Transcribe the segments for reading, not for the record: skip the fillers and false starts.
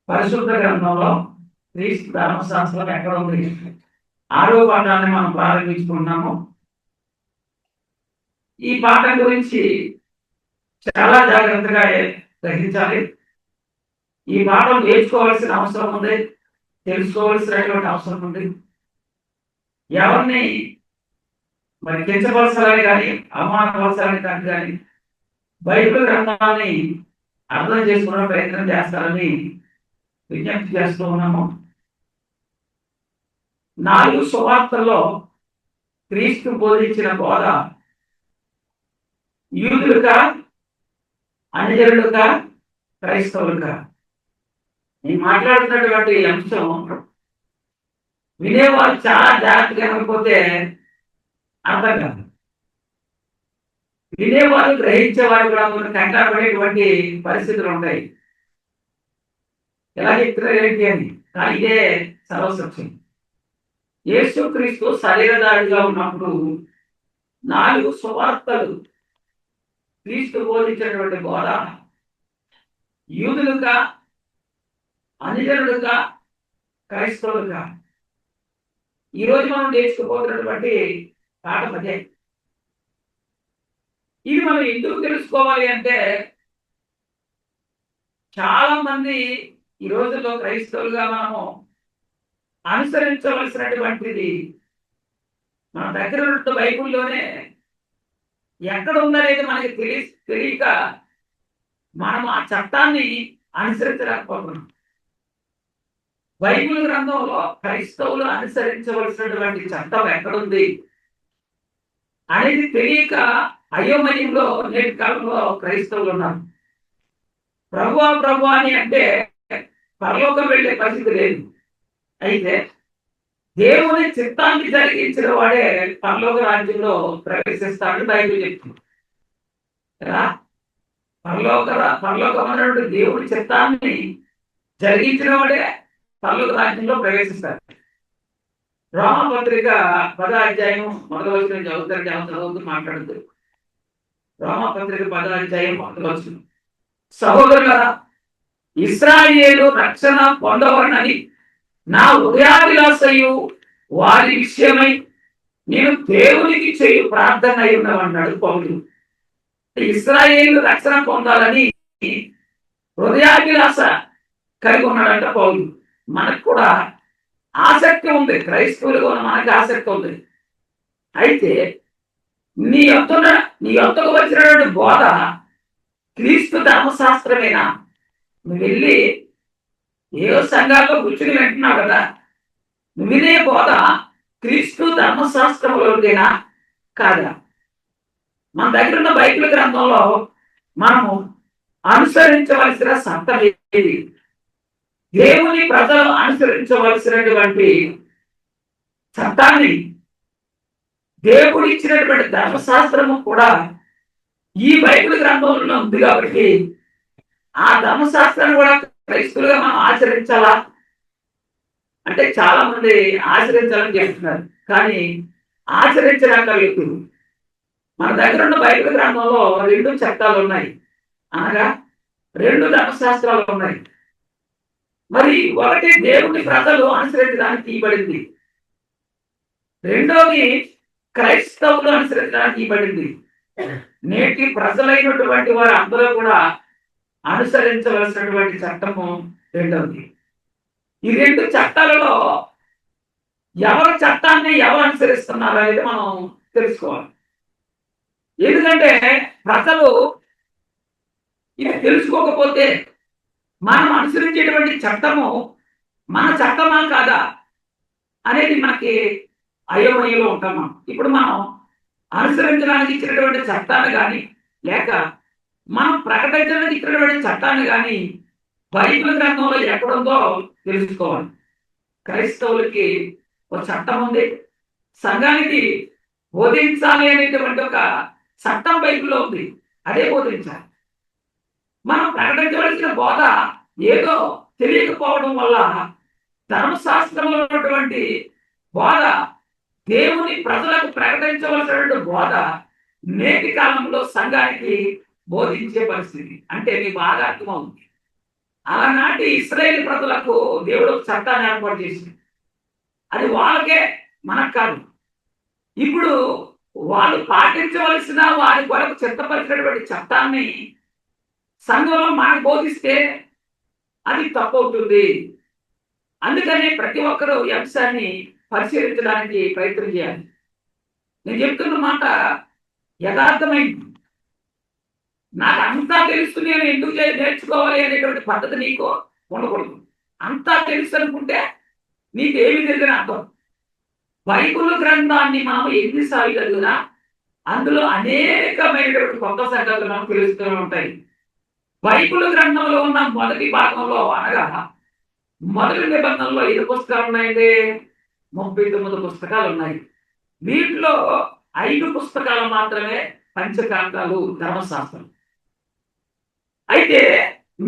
పరిశుద్ధ గ్రంథంలో క్రీస్తు ధర్మశాస్త్రం ఎక్కడ ఉంది? 6వ పాఠాన్ని మనం ప్రారంభించుకున్నాము. ఈ పాఠం గురించి చాలా జాగ్రత్తగా గ్రహించాలి. ఈ పాఠం నేర్చుకోవాల్సిన అవసరం ఉంది, తెలుసుకోవాల్సినటువంటి అవసరం ఉంది. ఎవరిని మరి కించపరచాలని కానీ అవమానపరచాలని కానీ బైబిల్ గ్రంథాన్ని అర్థం చేసుకునే ప్రయత్నం చేస్తారని విజ్ఞప్తి చేస్తూ ఉన్నాము. 4 సువార్తల్లో క్రీస్తు బోధించిన బోధ యూదులుగా, అన్యజనులుగా, క్రైస్తవులుగా. నేను మాట్లాడుతున్నటువంటి అంశం వినేవారు చాలా జాగ్రత్తగా వినకపోతే అర్థం కాదు. వినేవారు గ్రహించేవారు కూడా కొన్ని కంగారు పడేటువంటి పరిస్థితులు ఉంటాయి. ఎలా చెప్తున్నారు ఏంటి అని. కానీ ఇదే సర్వసత్యం. యేసుక్రీస్తు శరీరధారిగా ఉన్నప్పుడు 4 సువార్తలు క్రీస్తు బోధించినటువంటి బోధ యూదులుగా, అన్యజనులుగా, క్రైస్తవులుగా. ఈరోజు మనం నేర్చుకోబోతున్నటువంటి పాఠం అదే. ఇది మనం ఎందుకు తెలుసుకోవాలి అంటే, చాలా మంది ఈ రోజుల్లో క్రైస్తవులుగా మనము అనుసరించవలసినటువంటిది మన దగ్గర ఉన్న బైబిల్లోనే ఎక్కడ ఉందనేది మనకి తెలియక మనం ఆ చట్టాన్ని అనుసరించలేకపోతున్నాం. బైబిల్ గ్రంథంలో క్రైస్తవులు అనుసరించవలసినటువంటి చట్టం ఎక్కడుంది అనేది తెలియక అయోమయంలో నేటి కాలంలో క్రైస్తవులు ఉన్నారు. ప్రభు అని అంటే పరలోకం వెళ్ళే పరిస్థితి లేదు. అయితే దేవుని చిత్తాన్ని జరిగించిన వాడే పరలోక రాజ్యంలో ప్రవేశిస్తాడని బైబిల్ చెప్తుంది కదా. పరలోకమైనటువంటి దేవుని చిత్తాన్ని జరిగించిన వాడే పరలోక రాజ్యంలో ప్రవేశిస్తాడు. రోమపత్రిక 10వ అధ్యాయం 1వ వచనం చదువుతూ మాట్లాడుతూ, రోమపత్రిక 10వ అధ్యాయం 1వ వచనం, సహోదరులారా, ఇశ్రాయేలు రక్షణ పొందవలనని నా హృదయాభిలాషయు వారి విషయమై నేను దేవునికి చేయు ప్రార్థన అయి ఉన్నవన్నాడు పౌలు. ఇశ్రాయేలు రక్షణ పొందాలని హృదయాభిలాష కలిగి ఉన్నాడంట పౌలు. మనకు కూడా ఆసక్తి ఉంది, క్రైస్తవులుగా మనకి ఆసక్తి ఉంది. అయితే నీ యొద్దకు వచ్చినటువంటి బోధ క్రీస్తు ధర్మశాస్త్రమేనా? నువ్వు వెళ్ళి ఏదో సంఘాల్లో కూర్చుని వింటున్నావు కదా, నువ్వు వినే బోధ క్రీస్తు ధర్మశాస్త్రంలోదేనా కాదా? మన దగ్గర ఉన్న బైబిల్ గ్రంథంలో మనము అనుసరించవలసిన చట్టం ఏది? దేవుని ప్రజలు అనుసరించవలసినటువంటి చట్టాన్ని దేవుడు ఇచ్చినటువంటి ధర్మశాస్త్రము కూడా ఈ బైబిల్ గ్రంథంలో ఉంది. కాబట్టి ఆ ధర్మశాస్త్రాన్ని కూడా క్రైస్తవులుగా మనం ఆచరించాలా అంటే చాలా మంది ఆచరించాలని చెప్తున్నారు, కానీ ఆచరించడానికి మన దగ్గర ఉన్న బైబిల్ గ్రంథంలో 2 చట్టాలు ఉన్నాయి, అనగా 2 ధర్మశాస్త్రాలు ఉన్నాయి. మరి ఒకటి దేవుని ప్రజలు అనుసరించడానికి ఇవ్వబడింది, రెండోది క్రైస్తవులు అనుసరించడానికి ఇవ్వబడింది. నేటి ప్రజలైనటువంటి వారు అందరూ కూడా అనుసరించవలసినటువంటి చట్టము రెండవది. ఈ 2 చట్టాలలో ఎవరి చట్టాన్ని ఎవరు అనుసరిస్తున్నారు అనేది మనం తెలుసుకోవాలి. ఎందుకంటే ప్రజలు ఇది తెలుసుకోకపోతే మనం అనుసరించేటువంటి చట్టము మన చట్టమా కాదా అనేది మనకి అయోమయంలో ఉంటాం. ఇప్పుడు మనం అనుసరించడానికి ఇచ్చినటువంటి చట్టాన్ని కానీ, లేక మనం ప్రకటించడానికి ఇచ్చినటువంటి చట్టాన్ని కానీ బైబిల్ గ్రంథంలో ఎక్కడుందో తెలుసుకోవాలి. క్రైస్తవులకి ఒక చట్టం ఉంది, సంఘానికి బోధించాలి అనేటువంటి ఒక చట్టం బైబిల్లో ఉంది, అదే బోధించాలి. మనం ప్రకటించవలసిన బోధ ఏదో తెలియకపోవడం వల్ల ధర్మశాస్త్రంలో ఉన్నటువంటి బోధ, దేవుని ప్రజలకు ప్రకటించవలసినటువంటి బోధ నేటి కాలంలో సంఘానికి బోధించే పరిస్థితి. అంటే మీకు బాగా అర్థమవుతుంది. అలనాటి ఇశ్రాయేలు ప్రజలకు దేవుడు చట్టాన్ని ఏర్పాటు చేసింది. అది వాళ్ళకే, మనకు కాదు. ఇప్పుడు వాళ్ళు పాటించవలసిన వారి కొరకు చిత్తపరిచినటువంటి చట్టాన్ని సంఘంలో మనకు బోధిస్తే అది తప్పవుతుంది. అందుకని ప్రతి ఒక్కరూ ఈ అంశాన్ని పరిశీలించడానికి ప్రయత్నం చేయాలి. నేను చెప్తున్న మాట యథార్థమైంది. నాకు అంతా తెలుసు, నేను ఎందుకు నేర్చుకోవాలి అనేటువంటి పద్ధతి నీకు ఉండకూడదు. అంతా తెలుసు అనుకుంటే నీకు ఏమి తెలియని అర్థం. బైబిల్ గ్రంథాన్ని మనం ఎన్నిసార్లు చదివినా అందులో అనేకమైనటువంటి కొత్త సంగతులు మనకు తెలుస్తూ ఉంటాయి. బైబిల్ గ్రంథంలో ఉన్న మొదటి భాగంలో అనగా మొదటి నిబంధనలో 5 పుస్తకాలు ఉన్నాయండి. 39 పుస్తకాలు ఉన్నాయి. వీటిలో 5 పుస్తకాలు మాత్రమే పంచకాండాలు, ధర్మశాస్త్రం. అయితే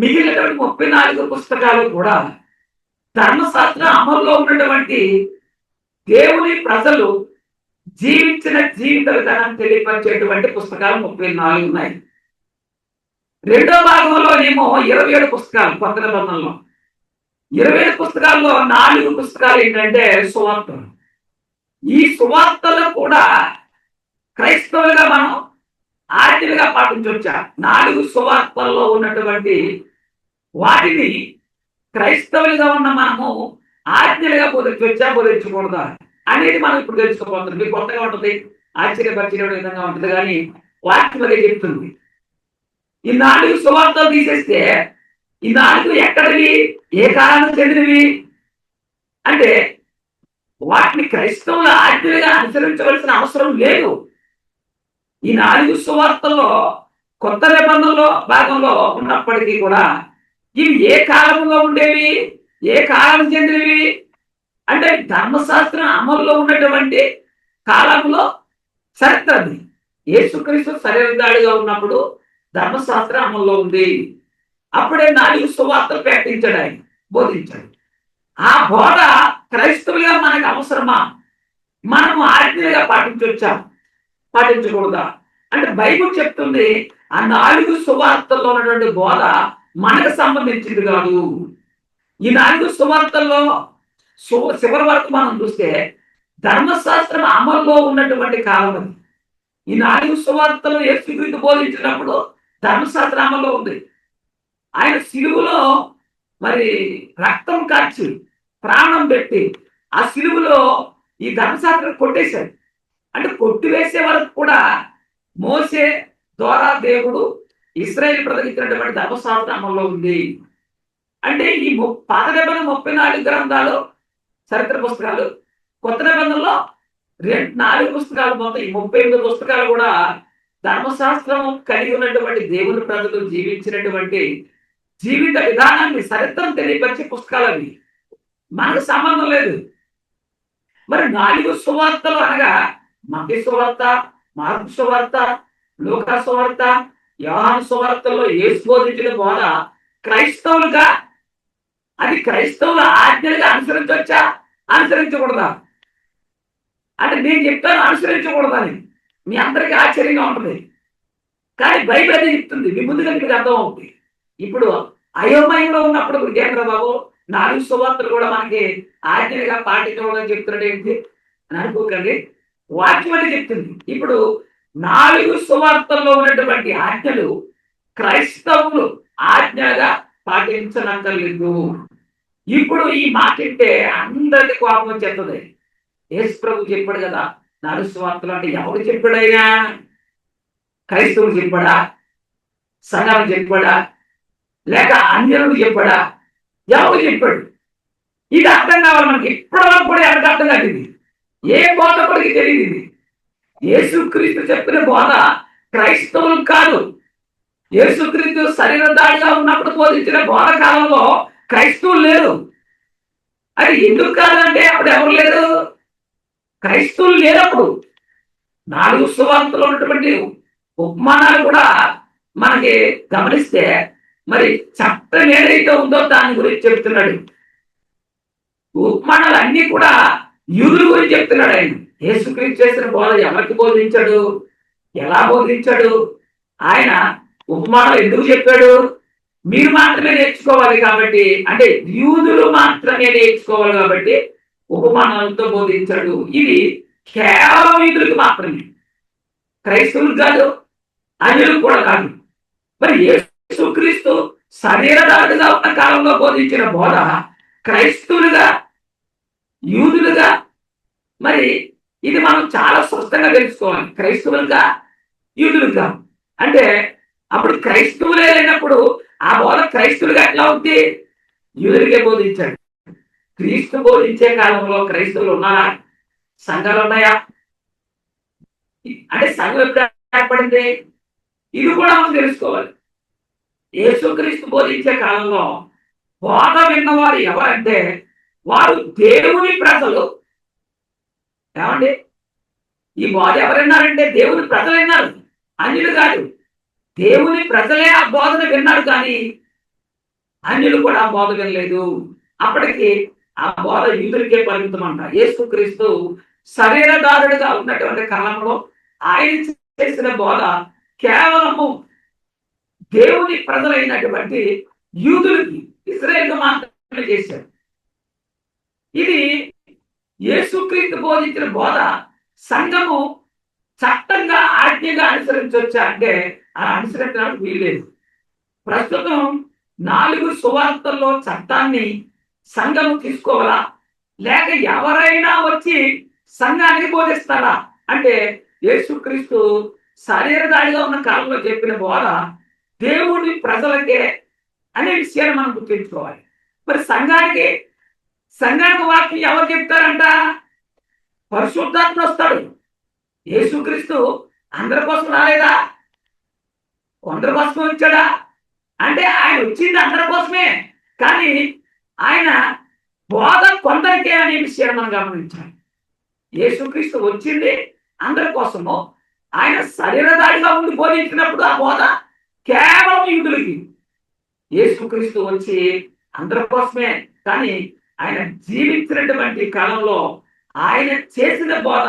మిగిలినటువంటి 34 పుస్తకాలు కూడా ధర్మశాస్త్రం అమల్లో ఉన్నటువంటి దేవుని ప్రజలు జీవించిన జీవిత విధానాన్ని తెలియపరిచేటువంటి పుస్తకాలు 34 ఉన్నాయి. రెండో భాగంలోనేమో 27 పుస్తకాలు కొత్త నిబంధనలో. 27 పుస్తకాల్లో 4 పుస్తకాలు ఏంటంటే సువార్తలు. ఈ సువార్తలు కూడా క్రైస్తవులుగా మనం ఆజ్ఞలుగా పాటించవచ్చా? 4 సువార్తల్లో ఉన్నటువంటి వాటిని క్రైస్తవులుగా ఉన్న మనము ఆజ్ఞలుగా బోధించవచ్చా, బోధించకూడదా అనేది మనం ఇప్పుడు తెలుసుకోబోతుంది. మీకు కొత్తగా ఉంటుంది, ఆశ్చర్యపరిచే విధంగా ఉంటుంది, కానీ వాక్యం చెప్తుంది. ఈ 4 సువార్తలు తీసేస్తే ఈ 4 ఎక్కడివి, ఏ కాలానికి చెందినవి అంటే వాటిని క్రైస్తవుల ఆజ్ఞలుగా అనుసరించవలసిన అవసరం లేదు. ఈ 4 సువార్తల్లో కొత్త నిబంధనలో భాగంలో ఉన్నప్పటికీ కూడా ఇవి ఏ కాలంలో ఉండేవి, ఏ కాలానికి చెందినవి అంటే ధర్మశాస్త్రం అమల్లో ఉన్నటువంటి కాలంలో చరిత్రది. యేసుక్రీస్తు శరీరధారిగా ఉన్నప్పుడు ధర్మశాస్త్రం అమల్లో ఉంది. అప్పుడే 4 సువార్తలు ప్రకటించాడు, ఆయన బోధించాడు. ఆ బోధ క్రైస్తవులుగా మనకు అవసరమా? మనము ఆజ్ఞలుగా పాటించవచ్చా, పాటించకూడదా అంటే బైబిల్ చెప్తుంది ఆ 4 సువార్తల్లో ఉన్నటువంటి బోధ మనకు సంబంధించింది కాదు. ఈ 4 సువార్తల్లో చివరి వరకు మనం చూస్తే ధర్మశాస్త్రం అమల్లో ఉన్నటువంటి కాలం అది. ఈ 4 సువార్తలు యేసుక్రీస్తు బోధించినప్పుడు ధర్మశాస్త్రం అమల్లో ఉంది. ఆయన సిలువలో మరి రక్తం కార్చి ప్రాణం పెట్టి ఆ సిలువలో ఈ ధర్మశాస్త్రం కొట్టేశాడు. అంటే కొట్టివేసే వరకు కూడా మోసే ద్వారా దేవుడు ఇశ్రాయేలు ప్రజలకు ఇచ్చినటువంటి ధర్మశాస్త్రం అమల్లో ఉంది. అంటే ఈ పాత నిబంధన 34 గ్రంథాలు చరిత్ర పుస్తకాలు, కొత్త నిబంధనలో 4 పుస్తకాలు, మొత్తం ఈ 38 పుస్తకాలు కూడా ధర్మశాస్త్రం కలిగి ఉన్నటువంటి దేవుని ప్రజలు జీవించినటువంటి జీవిత విధానాన్ని చరిత్రను తెలియపరిచే పుస్తకాలు అవి. మనకు సంబంధం లేదు. మరి 4 సువార్తలు అనగా మత్తయి సువార్త, మార్కు సువార్త, లూకా సువార్త, యోహాను సువార్తల్లో యేసు బోధించిన బోధ క్రైస్తవులుగా అది క్రైస్తవుల ఆజ్ఞలుగా అనుసరించవచ్చా, అనుసరించకూడదా అంటే నేను చెప్తాను అనుసరించకూడదని. మీ అందరికీ ఆశ్చర్యంగా ఉంటుంది, కానీ బైబిల్ అదే చెప్తుంది. మీ ముందుగా మీకు అర్థం అవుతుంది. ఇప్పుడు అయోమయంలో ఉన్నప్పుడు బాబు 4 సువార్తలు కూడా మనకి ఆజ్ఞలుగా పాటించకూడదని చెప్తున్నాడు ఏంటి అని అనుకోకండి. వాక్యం అని చెప్తుంది. ఇప్పుడు 4 సువార్తల్లో ఉన్నటువంటి ఆజ్ఞలు క్రైస్తవులు ఆజ్ఞగా పాటించనక్కర్లేదు. ఇప్పుడు ఈ మాట అంటే అందరికి కోపం వచ్చేస్తుంది. యేసు ప్రభు చెప్పాడు కదా 4 సువార్తలు అంటే ఎవరు చెప్పాడైనా? క్రైస్తవులు చెప్పాడా, సంఘం చెప్పాడా, లేక అన్యులు చెప్పాడా, ఎవరు చెప్పాడు? ఇది అర్థం కావాలి మనకి. ఇప్పటి వరకు కూడా ఎవరికి అర్థం కాదు. ఏ బోధకుడికి తెలియదు ఇది. యేసుక్రీస్తు చెప్పిన బోధ క్రైస్తవులకు కాదు. యేసుక్రీస్తు శరీరధారిగా ఉన్నప్పుడు బోధించిన బోధ కాలంలో క్రైస్తవులు లేరు. అది ఎందుకు కాదంటే అప్పుడు ఎవరు లేరు, క్రైస్తవులు లేనప్పుడు. 4 సువార్తలు ఉన్నటువంటి ఉపమానాలు కూడా మనకి గమనిస్తే మరి చట్టం ఏదైతే ఉందో దాని గురించి చెప్తున్నాడు. ఉపమానాలు అన్ని కూడా యూదుల గురించి చెప్తున్నాడు ఆయన. యేసుక్రీస్తు చేసిన బోధ ఎవరికి బోధించాడు, ఎలా బోధించాడు, ఆయన ఉపమానాలు ఎందుకు చెప్పాడు, మీరు మాత్రమే నేర్చుకోవాలి కాబట్టి, అంటే యూదులు మాత్రమే నేర్చుకోవాలి కాబట్టి ఉపమానాలతో బోధించాడు. ఇది కేవలం యూదులకు మాత్రమే, క్రైస్తవులకు కాదు, అన్యులకు కూడా కాదు. మరి యేసుక్రీస్తు శరీరధారుడుగా ఉన్న కాలంలో బోధించిన బోధ క్రైస్తవులుగా, యూదులుగా, మరి ఇది మనం చాలా స్పష్టంగా తెలుసుకోవాలి. క్రైస్తవులుగా, యూదులుగా అంటే అప్పుడు క్రైస్తవులే లేనప్పుడు ఆ బోధ క్రైస్తవులుగా ఎట్లా ఉంది? యూదులకే బోధించాడు. క్రీస్తు బోధించే కాలంలో క్రైస్తవులు ఉన్నారా? సంఘాలు ఉన్నాయా? అంటే సంఘం ఎప్పుడు ఏర్పడింది? ఇది కూడా మనం తెలుసుకోవాలి. యేసుక్రీస్తు బోధించే కాలంలో బోధ విన్నవారు ఎవరంటే వారు దేవుని ప్రజలు. ఏమండి, ఈ బోధ ఎవరు విన్నారంటే దేవుని ప్రజలు విన్నారు, అన్యులు కాదు. దేవుని ప్రజలే ఆ బోధన విన్నారు, కానీ అన్యులు కూడా ఆ బోధ వినలేదు. అప్పటికి ఆ బోధ యూదులకే పరిమితం అంట. యేసుక్రీస్తు శరీరధారుడుగా ఉన్నటువంటి కాలంలో ఆయన చేసిన బోధ కేవలము దేవుని ప్రజలైనటువంటి యూదులకి, ఇశ్రాయేలుకు మాత్రమే చేశారు. ఇది యేసుక్రీస్తు బోధించిన బోధ సంఘము చట్టంగా, ఆజ్ఞగా అనుసరించవచ్చా అంటే అలా అనుసరించడానికి వీల్లేదు. ప్రస్తుతం 4 సువార్తల్లో చట్టాన్ని సంఘము తీసుకోవాలా, లేక ఎవరైనా వచ్చి సంఘానికి బోధిస్తారా అంటే యేసుక్రీస్తు శరీరధారిగా ఉన్న కాలంలో చెప్పిన బోధ దేవుడి ప్రజలకే అనే విషయాన్ని మనం గుర్తుంచుకోవాలి. మరి సంఘానికి వాక్యం ఎవరు చెప్తారంట? పరిశుద్ధాత్మ వస్తాడు. యేసుక్రీస్తు అందరి కోసం రాలేదా? కొందరి కోసం వచ్చాడా అంటే ఆయన వచ్చింది అందరి కోసమే, కానీ ఆయన బోధ కొందరికే అనే విషయాన్ని మనం గమనించాలి. యేసుక్రీస్తు వచ్చింది అందరి కోసము. ఆయన శరీరధారిగా ఉండి బోధించినప్పుడు ఆ బోధ కేవలం యూదులకి. యేసుక్రీస్తు వచ్చి అందరి కోసమే, కానీ ఆయన జీవించినటువంటి కాలంలో ఆయన చేసిన బోధ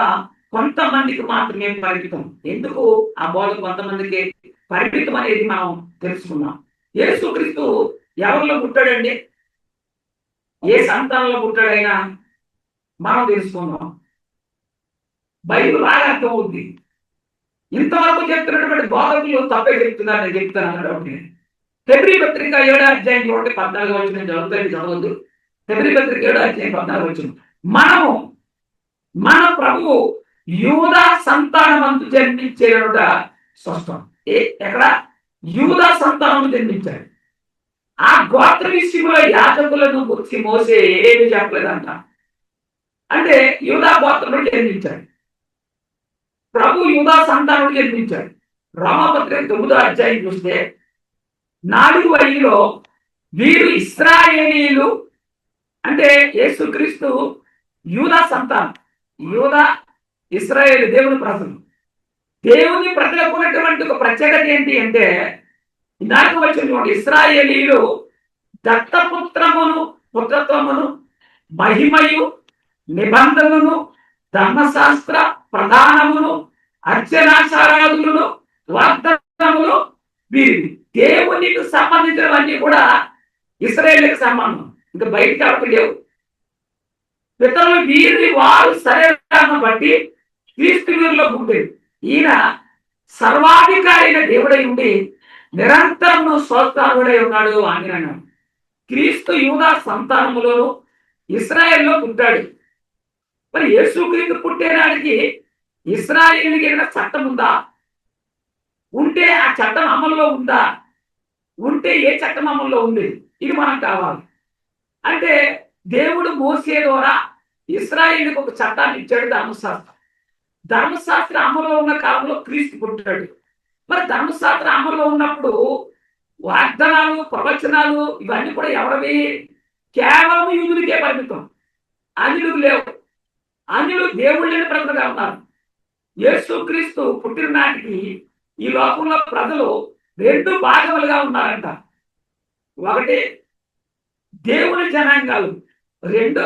కొంతమందికి మాత్రమే పరిమితం. ఎందుకు ఆ బోధ కొంతమందికి పరిమితం అనేది మనం తెలుసుకున్నాం. యేసుక్రీస్తు ఎవరిలో పుట్టాడండి? ఏ సంతానంలో పుట్టాడైనా మనం తెలుసుకుందాం. బైబిల్ బాగా అర్థం అవుద్ది. ఇంతవరకు చెప్తున్నటువంటి బోధకులు తప్పే చెప్తున్నారు, నేను చెప్తాను అన్నటువంటి. హెబ్రీ పత్రిక 7వ అధ్యాయం 14వ వచనం చదువుతాయి, చదవద్దు. హెబ్రీ పత్రిక 7వ అధ్యాయం 14వ వచనం. మనము మన ప్రభువు యూదా సంతానమందు జన్మించేట స్పష్టం. ఎక్కడ? యూదా సంతానం జన్మించాడు. ఆ గోత్ర విషయంలో యాజకులను గురించి మోసే ఏమి చెప్పలేదంట. అంటే యూదా గోత్రంలో జన్మించాడు ప్రభు, యూదా సంతానం జన్మించాడు. రోమపత్రిక 9వ అధ్యాయం చూస్తే 4:5లో వీరు ఇశ్రాయేలీయులు అంటే యేసుక్రీస్తు యూదా సంతానం. యూదా, ఇశ్రాయేలు దేవుని ప్రజలు. దేవుని ప్రజలకు ఉన్నటువంటి ఒక ప్రత్యేకత ఏంటి అంటే 4వ వచనం, ఇశ్రాయేలీయులు పుత్రత్వమును, మహిమయు, నిబంధనను, ధర్మశాస్త్ర ప్రధానమును, అర్చనాచారాదులను, వాగ్దానములు వీరి. దేవునికి సంబంధించినవన్నీ కూడా ఇశ్రాయేలుకి సంబంధం, ఇంకా బయటికి ఎవరికి లేవు. పితరులు వీరిని వారు శరీరాన్ని బట్టి క్రీస్తు వీరిలో ఉండేది. ఈయన సర్వాధికారి అయిన దేవుడై ఉండి నిరంతరం స్వస్థానుడై ఉన్నాడు అని అన్నాడు. క్రీస్తు యూదా సంతానములోను ఇశ్రాయేల్లో పుట్టాడు. మరి యేసుక్రీస్తు పుట్టేనాడికి ఇశ్రాయేలుకి ఏదైనా చట్టం ఉందా? ఉంటే ఆ చట్టం అమల్లో ఉందా? ఉంటే ఏ చట్టం అమల్లో ఉంది? ఇది మనకు కావాలి. అంటే దేవుడు మోసే ద్వారా ఇశ్రాయేలుకి ఒక చట్టాన్ని ఇచ్చాడు, ధర్మశాస్త్రం. ధర్మశాస్త్రం అమల్లో ఉన్న కాలంలో క్రీస్తు పుట్టాడు. మరి ధర్మశాస్త్రం అమల్లో ఉన్నప్పుడు వాగ్దానాలు, ప్రవచనాలు ఇవన్నీ కూడా ఎవరివి? కేవలం యూదులకే పరిమితం, అన్యులకు లేవు. అన్యులు దేవుళ్ళు లేని ప్రజలుగా ఉన్నారు. యేసుక్రీస్తు పుట్టిన నాటికి ఈ లోకంలో ప్రజలు 2 భాగములుగా ఉన్నారంట. ఒకటి దేవుని జనాంగాలు, 2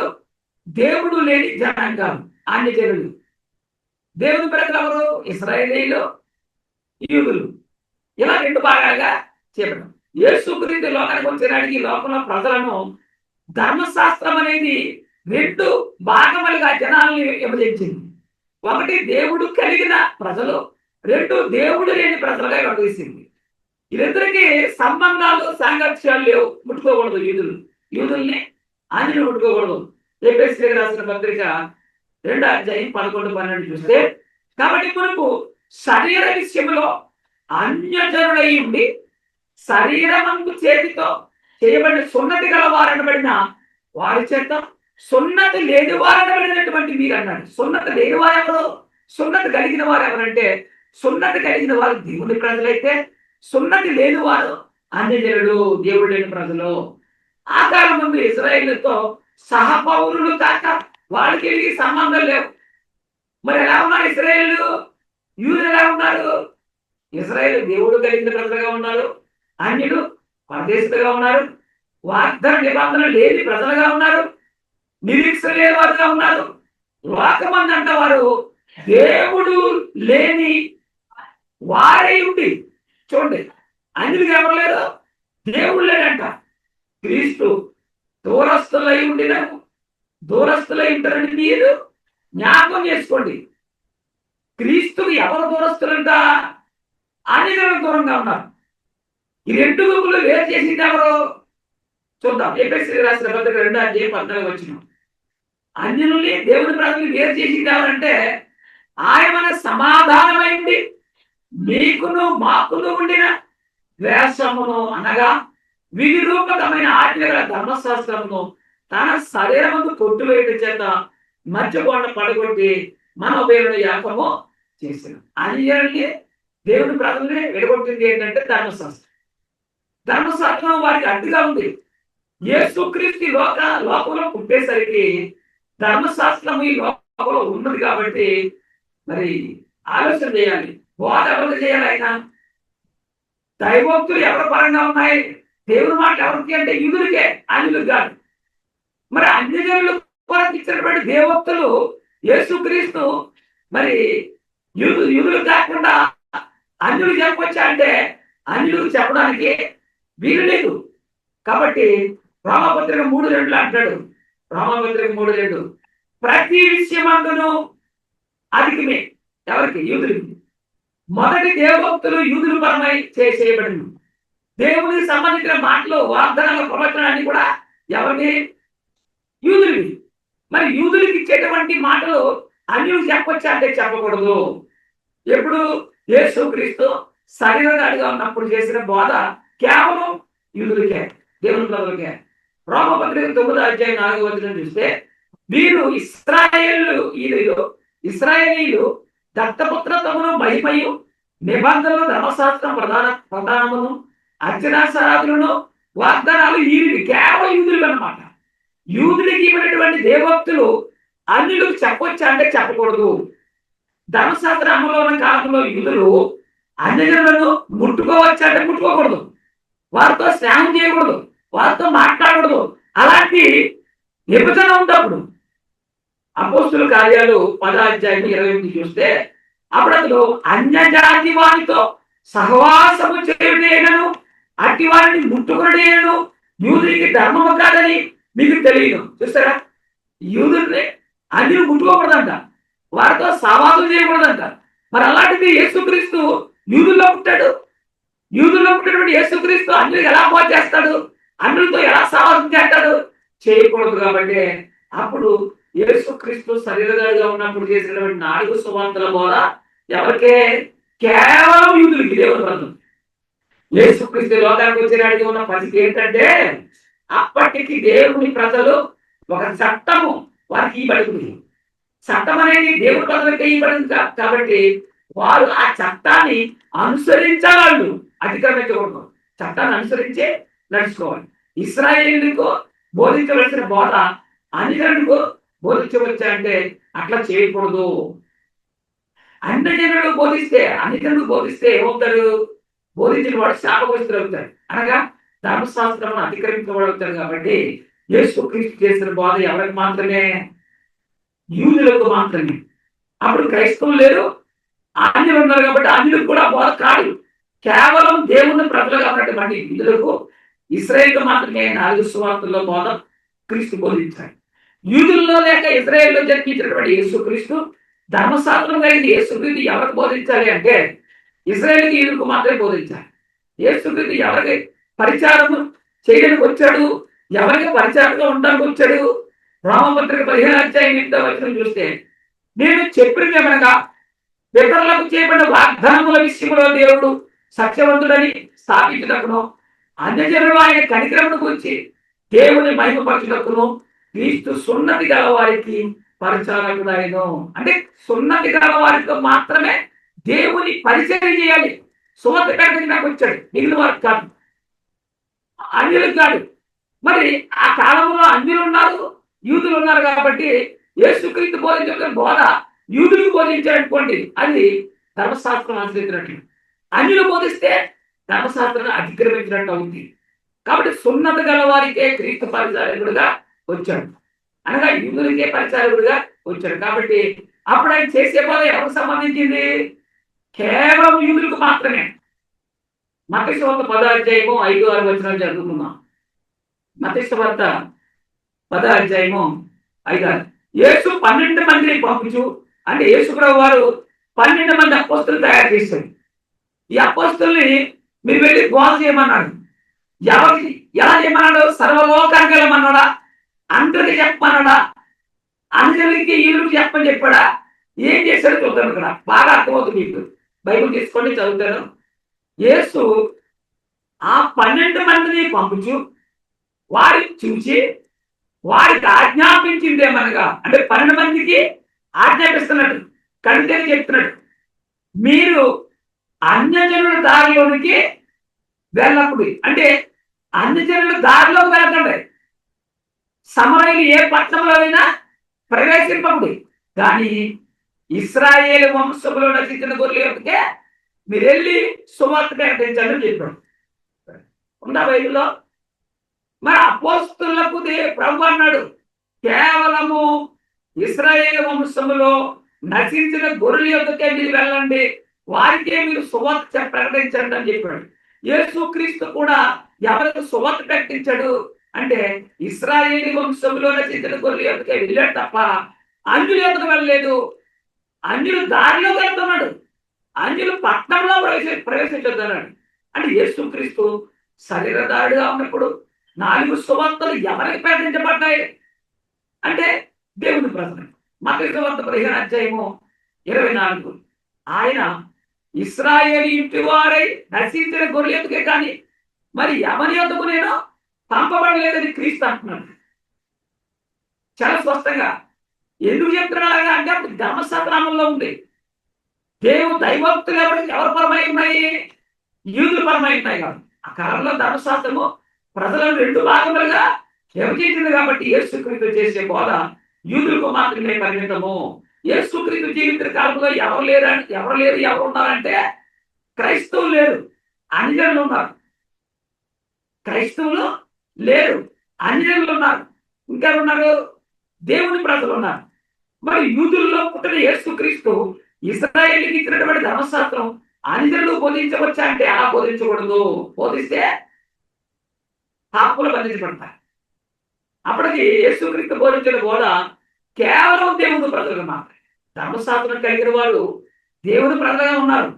దేవుడు లేని జనాంగాలు, అన్యజనులు. దేవుని ప్రజలు ఎవరు? ఇశ్రాయేలీయులు, యూదులు. ఇలా 2 భాగాలుగా చెప్పడం. యేసుక్రీస్తు లోకానికి వచ్చినాడికి లోకంలో ప్రజలను ధర్మశాస్త్రం అనేది 2 భాగములుగా జనాల్ని విభజించింది. ఒకటి దేవుడు కలిగిన ప్రజలు, 2 దేవుడు లేని ప్రజలుగా విభజించింది. వీరిద్దరికి సంబంధాలు సాంగత్యాలు లేవు. ముట్టుకోకూడదు యూదుల్ని ఆంజనేయులు ముట్టుకోకూడదు. ఎఫెసీయులకు రాసిన పత్రిక 2:11-12 చూస్తే, కాబట్టి మనకు శరీర విషయంలో అన్యజనులై ఉండి శరీరమందు చేతితో చేయబడిన సున్నతి గల వారనబడిన వారి చేత సున్నతి లేని వారనబడినటువంటి మీరు అన్నాడు. సున్నతి లేని వారు ఎవరు? సున్నతి కలిగిన వారు ఎవరంటే, సున్నతి కలిగిన వారు దేవుని ప్రజలైతే, సున్నతి లేని వారు అన్యజనులు, దేవుడు లేని ప్రజలు. ఆ కాలం ముందు ఇశ్రాయేలుతో సహపౌరులు కాక వాళ్ళకి వీళ్ళకి సంబంధం లేవు. మరి ఎలా ఉన్నారు ఇశ్రాయేలు? యూదులు ఎలా ఉన్నారు? ఇశ్రాయేలు దేవుడు కలిగిన ప్రజలుగా ఉన్నారు, అన్యులు పరదేశులుగా ఉన్నారు, వాగ్దాన నిబంధన లేని ప్రజలుగా ఉన్నారు, నిరీక్షణ లేని వారుగా ఉన్నారు. లోకమంది అంట వారు దేవుడు లేని వారై ఉండి, చూడండి, అన్యులుగా ఎవరు లేరు, దేవుడు లేడంట. క్రీస్తు దూరస్తులై ఉండినాము, దూరస్తులై ఉంటారని మీరు జ్ఞాపకం చేసుకోండి. క్రీస్తుకు ఎవరు దూరస్తులంట? అన్యులకు దూరంగా ఉన్నారు. ఈ 2 గుంపులు వేరు చేసింది ఎవరు? చూద్దాం. ఎఫెసీయులకు రాసిన పత్రిక 2:14 వచ్చిన అన్యుల్ని దేవుని ప్రజలు వేరు చేసింది ఎవరంటే, ఆయన సమాధానమైంది మీకును మాకును ఉండిన ద్వేషమును అనగా విధిరూపకమైన ఆజ్ఞల ధర్మశాస్త్రమును తన శరీరమును కొట్టువేయడం చేత మధ్యకొండ పడగొట్టి మన ఉపయోగ యాపము చేసిన అన్యుల్ని దేవుని ప్రజల్ని విడగొట్టింది ఏంటంటే ధర్మశాస్త్రం. ధర్మశాస్త్రం వారికి అడ్డుగా ఉంది. యేసుక్రీస్తు లోకంలో పుట్టేసరికి ధర్మశాస్త్రం ఈ లోకంలో ఉన్నది కాబట్టి మరి ఆలోచన చేయాలి. బోధ ఎవరు చేయాలి? ఆయన దైవోక్తులు ఎవరి పరంగా ఉన్నాయి? దేవుని మాట ఎవరికి అంటే యూదులకే, అన్యులకు కాదు. మరి అన్యజనులు కొరకు ఇచ్చినటువంటి దేవోక్తులు యేసుక్రీస్తు మరి యూదులు కాకుండా అన్యులు చెప్పొచ్చా అంటే అన్యులకు చెప్పడానికి వీలు లేదు. కాబట్టి రోమపత్రిక 3:2 అంటాడు. రోమపత్రిక 3:2 ప్రతి విషయమందును అధికమే ఎవరికి? యూదులకి. మొదటి దేవోక్తులు యూదుల పరమై చేయబడింది. దేవునికి సంబంధించిన మాటలు, వాగ్దానాల ప్రవచనాన్ని కూడా ఎవరికి? యూదులకి. మరి యూదులకి ఇచ్చేటువంటి మాటలు అన్యులు చెప్పొచ్చా అంటే చెప్పకూడదు. ఎప్పుడు? యేసుక్రీస్తు శరీరధారిగా ఉన్నప్పుడు చేసిన బోధ కేవలం యూదులకే, దేవుని ప్రజలకే. రోమపత్రిక 9:4 చూస్తే, వీరు ఇశ్రాయేలీయులు దత్తపుత్రత్వమును మహిమయు నిబంధనలు ధర్మశాస్త్రం ప్రధానమును అర్చనాశారాధులను వాగ్దానాలు వీరికి కేవలం యూదులు అన్నమాట. యూదులకి ఇవ్వనటువంటి దేవోక్తులు అన్యులకు చెప్పొచ్చా అంటే చెప్పకూడదు. ధర్మశాస్త్ర అమలు ఉన్న కాలంలో యూదులు అన్యజనులను ముట్టుకోవచ్చా అంటే ముట్టుకోకూడదు, వారితో స్నేహం చేయకూడదు, వారితో మాట్లాడకూడదు. అలాంటి విభజన ఉంది. అప్పుడు అపోస్తుల కార్యాలు 10:28 చూస్తే, అప్పుడు అతను అన్యజాతి వారితో సహవాసము చేయుటేనను అట్టి వారిని ముట్టుకునేను యూదునికి ధర్మము కాదని మీకు తెలియదు. చూస్తారా? యూదుల్ని అన్యులు ముట్టుకోకూడదంట, వారితో సహవాసం చేయకూడదంట. మరి అలాంటిది యేసుక్రీస్తు యూదుల్లో పుట్టాడు. యూదుల్లో పుట్టినటువంటి యేసుక్రీస్తు అన్యులకు ఎలా బోధ చేస్తాడు? అన్యులతో ఎలా సహవాసం చేస్తాడు? చేయకూడదు. కాబట్టి అప్పుడు యేసుక్రీస్తు శరీరధారిగా ఉన్నప్పుడు చేసినటువంటి 4 సువార్తల బోధ ఎవరికే? కేవలం యూదులకి, దేవుని ప్రజలు. యేసుక్రీస్తు లోకానికి వచ్చినాడికి ఉన్న పరిస్థితి ఏంటంటే, అప్పటికి దేవుని ప్రజలు ఒక చట్టము వారికి ఇవ్వబడింది. చట్టం అనేది దేవుని ప్రజలకి ఇవ్వబడింది కాబట్టి వారు ఆ చట్టాన్ని అనుసరించాలి, అతిక్రమించకూడదు. చట్టాన్ని అనుసరించే నడుచుకోవాలి. ఇశ్రాయేలుకు బోధించవలసిన బోధ అన్యజనులకు బోధించవచ్చా అంటే అట్లా చేయకూడదు. అన్యజనులకు బోధిస్తే ఏమవుతారు? బోధించిన వాడు శాపగ్రస్తులు అవుతారు, అనగా ధర్మశాస్త్రం అతిక్రమించబడవుతారు. కాబట్టి యేసుక్రీస్తు చేసిన బోధ ఎవరికి మాత్రమే? యూదులకు మాత్రమే. అప్పుడు క్రైస్తవులు లేరు, అన్యులు ఉన్నారు కాబట్టి అన్యులకు కూడా బోధ కాదు. కేవలం దేవుని ప్రజలుగా ఉన్నటువంటి యూదులకు, ఇశ్రాయేలుకు మాత్రమే 4 సువార్తల్లో బోధ క్రీస్తు బోధించాడు. యూదుల్లో లేక ఇశ్రాయేలులో జన్మించినటువంటి యేసుక్రీస్తు ధర్మశాస్త్రం కలిగిన యేసుక్రీస్తు ఎవరికి బోధించాలి అంటే ఇశ్రాయేలుకి, యూదులకు మాత్రమే బోధించాలి. యేసుక్రీస్తు ఎవరికి పరిచారం చేయడానికి వచ్చాడు, ఎవరికి పరిచారంగా ఉండడానికి వచ్చాడు? రోమపత్రిక 15 చూస్తే, నేను చెప్పినది ఏమనగా పితరులకు చేయబడిన వాగ్దానముల విషయంలో దేవుడు సత్యవంతుడని స్థాపించినప్పుడు, అన్యజనులు ఆయన కనికరమును గురించి దేవుని మహిమపరచుటకును క్రీస్తు సున్నతి గల వారికి పరిచారకుడైను. అంటే సున్నతి గల వారితో మాత్రమే దేవుని పరిచయం చేయాలి. సున్నతి ప్రకటించడానికి వచ్చాడు, మిగిలిన వారికి కాదు, అన్యులకు కాదు. మరి ఆ కాలంలో అన్యులు ఉన్నారు, యూదులు ఉన్నారు కాబట్టి యేసుక్రీస్తు బోధించిన బోధ యూదులకు బోధించారనుకోండి, అది ధర్మశాస్త్రం అనుసరించినట్లు. అన్యులు బోధిస్తే ధర్మశాస్త్రాన్ని అతిక్రమించినట్టు అవుతుంది. కాబట్టి సున్నత గల వారికే క్రీస్తు పరిచారకుడుగా వచ్చాడు, అనగా యూదులకే పరిచారకుడుగా వచ్చాడు. కాబట్టి అప్పుడు ఆయన చేసే బోధ ఎవరికి సంబంధించింది? కేవలం యూదులకు మాత్రమే. మత్తయి సువార్త 10:5-6 చదువుకుందాం. మత్తయి సువార్త 10:5-6. యేసు 12 మందిని పంపించు అంటే యేసుప్రభు వారు 12 మంది అపోస్తులు తయారు చేశారు. ఈ అపోస్తుల్ని మీరు వెళ్ళి బోధ చేయమన్నాడు. ఎవరికి ఎలా చేయమన్నాడు? సర్వలోకానికి వెళ్ళమన్నాడా? అందరికి చెప్పమన్నాడా? అందరికి ఈరుకి చెప్పని చెప్పాడా? ఏం చేశాడు చూద్దాం. ఇక్కడ బాగా అర్థమవుతుంది మీకు. బైబిల్ తీసుకోండి, చదువుతాను. యేసు ఆ 12 మందిని పంపించు, వారిని చూసి వారికి ఆజ్ఞాపించిందేమనగా, అంటే 12 మందికి ఆజ్ఞాపిస్తున్నాడు, కడితేనే చెప్తున్నాడు, మీరు అన్యజనుల దారిలోనికి వెళ్ళప్పుడు, అంటే అన్యజనుల దారిలోకి వెళ్ళకండి. సమరయులు ఏ పట్టణంలో అయినా ప్రవేశింపకుడి, కానీ ఇశ్రాయేలు వంశంలో నశించిన గొర్రెల యొక్కకే మీరు వెళ్ళి సువార్త ప్రకటించాలని చెప్పాడు. ఉందా బైబిల్లో? మరి అపోస్తులకు ప్రభు అన్నాడు, కేవలము ఇశ్రాయేలు వంశములో నశించిన గొర్రెల యొక్కకే మీరు వెళ్ళండి, వారికే మీరు సువార్త ప్రకటించండి అని చెప్పాడు. యేసుక్రీస్తు కూడా ఎవరికి సువార్త ప్రకటించాడు అంటే ఇశ్రాయేలు వంశంలో నశించిన గొర్రెల యొక్కకే వెళ్ళాడు తప్ప అన్యుల యొక్కకు వెళ్ళలేదు. అన్యులు దారిలో వెళ్తున్నాడు, అన్యులు పట్టణంలో ప్రవేశించొద్దన్నాడు. అంటే యేసుక్రీస్తు శరీరధారుడుగా ఉన్నప్పుడు 4 సువార్తలు ఎవరికి ప్రకటించబడ్డాయి అంటే దేవుని ప్రజలు. మత్తయి సువార్త 15:24. ఆయన ఇశ్రాయేలు ఇంటి వారై నశించిన గొర్రెల యొక్కకే కానీ మరి ఎవరి యొక్కకు నేను పంపబడలేదని క్రీస్తు అంటున్నాడు చాలా స్పష్టంగా. ఎందుకు చెప్తున్నాడు అంటే అప్పుడు ధర్మశాస్త్రంలో ఉంది. దైవభక్తులు ఎవరు పరమై ఉన్నాయి? యూదులు పరమై ఉన్నాయి. కాదు, ఆ కాలంలో ధర్మశాస్త్రము ప్రజలను 2 భాగములుగా విభజించింది. కాబట్టి యేసుక్రీస్తు చేసే బోధ యూదులకు మాత్రమే పరిమితము. యేసుక్రీస్తు జీవిత కాలంలో ఎవరు ఉన్నారంటే క్రైస్తవులు లేరు, అన్యజనులు ఉన్నారు. క్రైస్తవులు లేరు, అన్యజనులు ఉన్నారు. ఇంకెవరున్నారు? దేవుని ప్రజలు ఉన్నారు. మరి యూదుల్లో పుట్టిన యేసుక్రీస్తు ఇశ్రాయేలుకి ఇచ్చినటువంటి ధర్మశాస్త్రం అన్యజనులు బోధించవచ్చా అంటే అలా బోధించకూడదు. బోధిస్తే పాపములు బంధించబడతాయి. అప్పటికి యేసుక్రీస్తు బోధించిన బోధ కేవలం దేవుని ప్రజలు మాత్రమే. ధర్మశాస్త్రం కలిగిన వారు దేవుని ప్రజలుగా ఉన్నారు,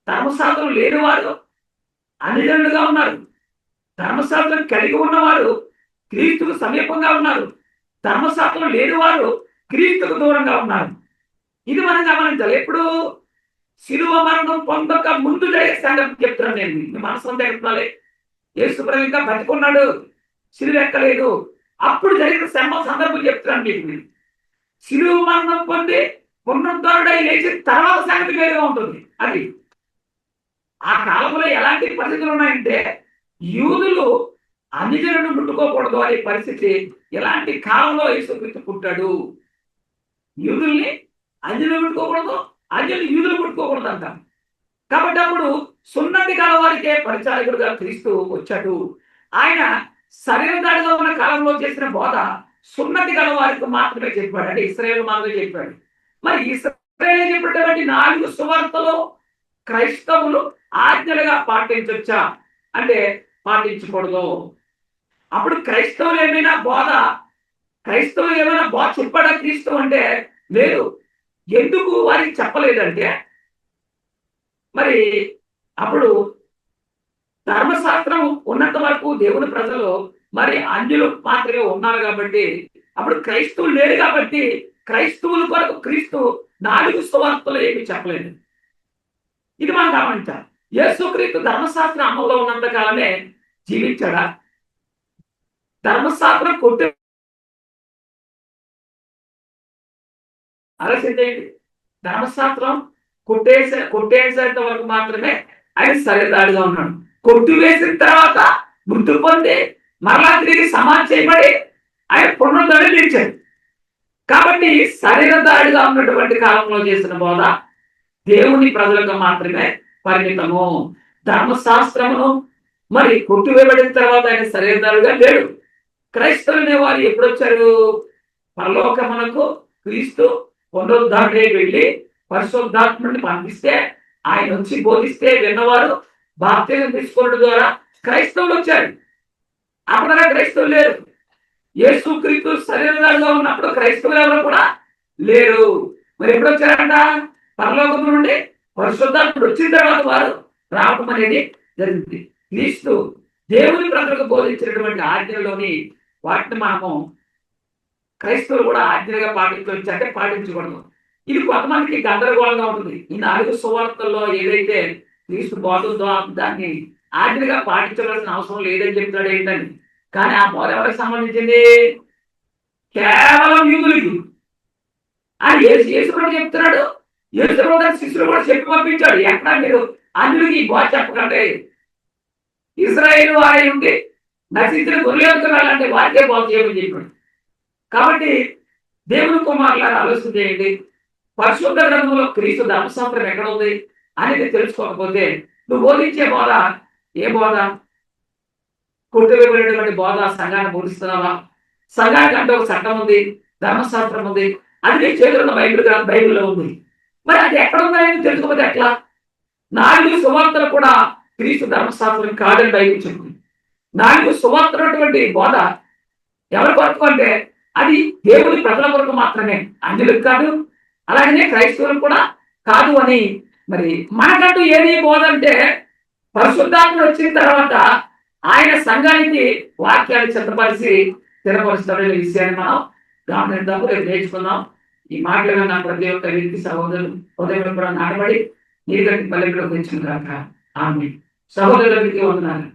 ధర్మశాస్త్రం లేని వారు అన్యజనులుగా ఉన్నారు. ధర్మశాస్త్రం కలిగి ఉన్నవారు క్రీస్తుకు సమీపంగా ఉన్నారు, ధర్మశాస్త్రం లేని వారు క్రీస్తుకు దూరంగా ఉన్నారు. ఇది మనం గమనించాలి. ఎప్పుడు శిలువ మరణం పొందక ముందు జరిగే సంగతి చెప్తున్నాను నేను. మీ మనసు చెప్తున్నాలే, యేసుప్రభు ఇంకా బతికున్నాడు, శిలువ ఎక్కలేదు, అప్పుడు జరిగిన సందర్భం చెప్తున్నాను మీకు. శిలువ మరణం పొంది పునరుద్ధరుడై లేచిన తర్వాత సంగతి వేరుగా ఉంటుంది. అది ఆ కాలంలో ఎలాంటి పరిస్థితులు ఉన్నాయంటే యూదులు అన్యజనులను ముట్టుకోకూడదు అనే పరిస్థితి. ఎలాంటి కాలంలో యేసుక్రీస్తు పుట్టాడు? యూదుల్ని అన్యులు ముట్టుకోకూడదు, అన్యులు యూదులు ముట్టుకోకూడదు అంటారు. కాబట్టి అప్పుడు సున్నతి గల వారికే పరిచారకుడుగా క్రీస్తు వచ్చాడు. ఆయన శరీరధారిగా ఉన్న కాలంలో చేసిన బోధ సున్నతి గల వారికి మాత్రమే చెప్పాడు, అంటే ఇశ్రాయేలు మాత్రమే చెప్పాడు. మరి ఇశ్రాయేలు చెప్పినటువంటి 4 సువార్తలు క్రైస్తవులు ఆజ్ఞలుగా పాటించొచ్చా అంటే పాటించకూడదు. అప్పుడు క్రైస్తవులు ఏమైనా బోధ చెప్పడా క్రీస్తు అంటే లేదు. ఎందుకు వారికి చెప్పలేదంటే మరి అప్పుడు ధర్మశాస్త్రం ఉన్నంత వరకు దేవుని ప్రజలు మరి అన్యులు మాత్రమే ఉన్నారు కాబట్టి, అప్పుడు క్రైస్తవులు లేరు కాబట్టి క్రైస్తవుల కొరకు క్రీస్తు 4 సువార్తలు ఏమి చెప్పలేదు. ఇది మనం గమనించాలి. యేసుక్రీస్తు ధర్మశాస్త్రం అమల్లో ఉన్నంత కాలమే జీవించాడా? ధర్మశాస్త్రం ఆలోచించేయండి. ధర్మశాస్త్రం కొట్టేసేంత వరకు మాత్రమే ఆయన సరిదాడిగా ఉన్నాడు. కొట్టివేసిన తర్వాత మృతి పొంది మరలా తిరిగి సమాధి చేయబడి ఆయన పునరుద్ధరణ లేచాడు. కాబట్టి శరీరదాడిగా ఉన్నటువంటి కాలంలో చేసిన బోధ దేవుని ప్రజలకు మాత్రమే పరిమితము. ధర్మశాస్త్రమును మరి కొట్టివేయబడిన తర్వాత ఆయన శరీరదాడిగా లేడు. క్రైస్తవులనే వారు ఎప్పుడు వచ్చారు? పరలోకమునకు క్రీస్తు పునరుద్ధరణే వెళ్ళి పరిశుద్ధాత్మని పంపిస్తే ఆయన వచ్చి బోధిస్తే విన్నవారు బాప్తిజం తీసుకోవడం ద్వారా క్రైస్తవులు వచ్చారు. అప్పుడు క్రైస్తవులు లేరు. యేసుక్రీస్తు శరీరంగా ఉన్నప్పుడు క్రైస్తవులు ఎవరు కూడా లేరు. మరి ఎప్పుడు వచ్చారంట? పరలోకం నుండి పరిశుద్ధాత్ముడు వచ్చిన తర్వాత వారు రావటం అనేది జరిగింది. క్రీస్తు దేవుని ప్రజలకు బోధించినటువంటి ఆజ్ఞలోని వాటిని మనము క్రైస్తవులు కూడా ఆజ్ఞగా పాటించవచ్చంటే పాటించకూడదు. ఇది కొంతమందికి గందరగోళంగా ఉంటుంది. ఈ 4 సువార్తల్లో ఏదైతే క్రీస్తు బోధంతో దాన్ని ఆజ్ఞగా పాటించవలసిన అవసరం లేదని చెప్తాడు ఏంటని. కానీ ఆ బోధ ఎవరికి సంబంధించింది? కేవలం యూదులకి. ఆయన యేసు కూడా చెప్తున్నాడు. యేసు కూడా శిష్యులు కూడా చెప్పి పంపించాడు. ఎక్కడ మీరు అన్యులకి ఈ బోధ చెప్పకండి. ఇశ్రాయేలు వారి ఉండి నశించిన గొర్రెలకు వెళ్ళాలంటే వారికే బోధ చేయమని చెప్పాడు. కాబట్టి దేవుని కుమారులారా ఆలోచన చేయండి. పరిశుద్ధ గ్రంథంలో క్రీస్తు ధర్మశాస్త్రం ఎక్కడ ఉంది అనేది తెలుసుకోకపోతే నువ్వు బోధించే బోధ ఏ బోధ? కొట్టివేయబడినటువంటి బోధ సంఘాన్ని బోధిస్తున్నావా? సంఘానికి అంటే ఒక చట్టం ఉంది, ధర్మశాస్త్రం ఉంది, అది నీ చేతుల్లో బైబిల్లో ఉంది. మరి అది ఎక్కడ ఉందని తెలుసుకోకపోతే ఎట్లా? 4 సువార్తలు కూడా క్రీస్తు ధర్మశాస్త్రం కాదని బైబిల్ చెప్తుంది. 4 సువార్తలటువంటి బోధ ఎవరి కొరకు అంటే అది దేవుని ప్రజల కొరకు మాత్రమే, అన్యులకు కాదు, అలాగనే క్రైస్తవులకు కూడా కాదు అని. మరి మనకంటూ ఏది బోధ అంటే పరిశుద్ధాత్మ వచ్చిన తర్వాత ఆయన సంఘానికి వాక్యాన్ని సిద్ధపరిచి స్థిరపరుస్తాడనే విషయాన్ని మనం గమనిద్దాము. రేపు నేర్చుకుందాం. ఈ మాటలు నా ప్రతి ఒక్క వ్యక్తి సహోదరులు హృదయంలో కూడా నాటబడి నీరు గట్టి పల్లెల్లో తెచ్చిన కాక ఆమె సహోదరులకి వందనాలు.